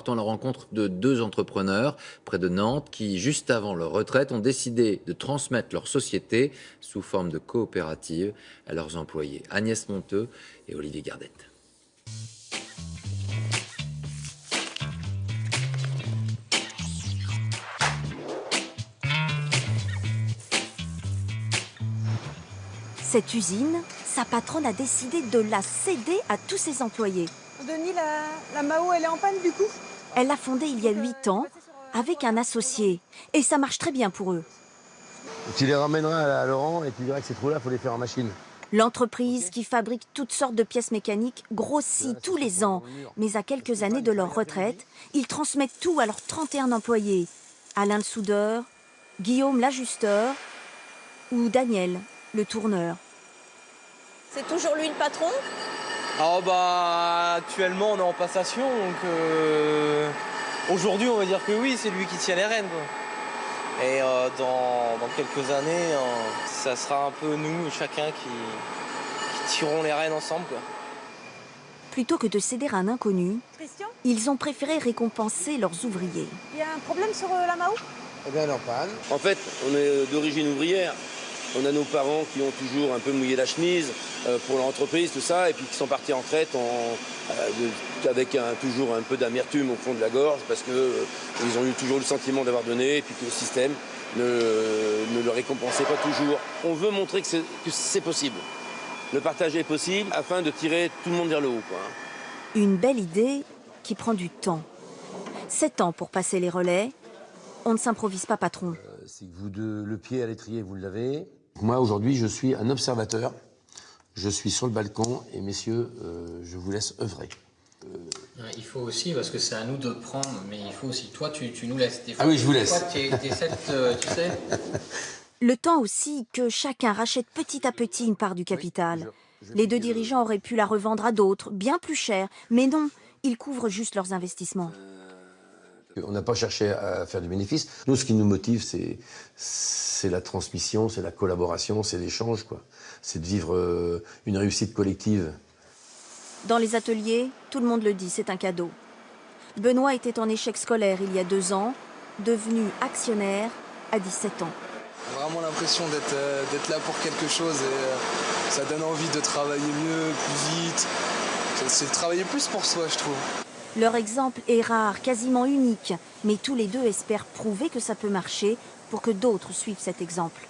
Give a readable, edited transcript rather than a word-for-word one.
partons à la rencontre de deux entrepreneurs près de Nantes qui, juste avant leur retraite, ont décidé de transmettre leur société sous forme de coopérative à leurs employés. Agnès Monteux et Olivier Gardette. Cette usine, sa patronne a décidé de la céder à tous ses employés. Denis, la Mao, elle est en panne du coup? Elle l'a fondée il y a 8 ans avec un associé. Et ça marche très bien pour eux. Tu les ramèneras à Laurent et tu diras que ces trous-là, il faut les faire en machine. L'entreprise, qui fabrique toutes sortes de pièces mécaniques, grossit tous les ans. Mais à quelques années de leur retraite, ils transmettent tout à leurs 31 employés. Alain le soudeur, Guillaume l'ajusteur ou Daniel le tourneur. C'est toujours lui le patron? Ah bah actuellement on est en passation donc aujourd'hui on va dire que oui, c'est lui qui tient les rênes quoi. Et dans quelques années ça sera un peu nous chacun qui tirerons les rênes ensemble quoi. Plutôt que de céder à un inconnu, Christian, ils ont préféré récompenser leurs ouvriers. il y a un problème sur la Mao? Eh bien, elle est en panne. En fait, on est d'origine ouvrière. On a nos parents qui ont toujours un peu mouillé la chemise pour l'entreprise, tout ça, et puis qui sont partis en retraite avec toujours un peu d'amertume au fond de la gorge, parce qu'ils ont eu toujours le sentiment d'avoir donné, et puis que le système ne le récompensait pas toujours. On veut montrer que c'est possible. Le partage est possible afin de tirer tout le monde vers le haut, quoi. Une belle idée qui prend du temps. 7 ans pour passer les relais. On ne s'improvise pas patron. C'est que vous deux, le pied à l'étrier, vous l'avez. Moi, aujourd'hui, je suis un observateur. Je suis sur le balcon et messieurs, je vous laisse œuvrer. Il faut aussi, parce que c'est à nous de prendre, mais il faut aussi, toi, tu nous laisses. Des fois, ah oui, je vous laisse. Toi, tu sais. Le temps aussi que chacun rachète petit à petit une part du capital. Les deux dirigeants auraient pu la revendre à d'autres, bien plus cher, mais non, ils couvrent juste leurs investissements. On n'a pas cherché à faire du bénéfice. Nous, ce qui nous motive, c'est la transmission, c'est la collaboration, c'est l'échange, quoi. C'est de vivre une réussite collective. Dans les ateliers, tout le monde le dit, c'est un cadeau. Benoît était en échec scolaire il y a 2 ans, devenu actionnaire à 17 ans. Vraiment l'impression d'être là pour quelque chose et ça donne envie de travailler mieux, plus vite. C'est de travailler plus pour soi, je trouve. Leur exemple est rare, quasiment unique, mais tous les deux espèrent prouver que ça peut marcher pour que d'autres suivent cet exemple.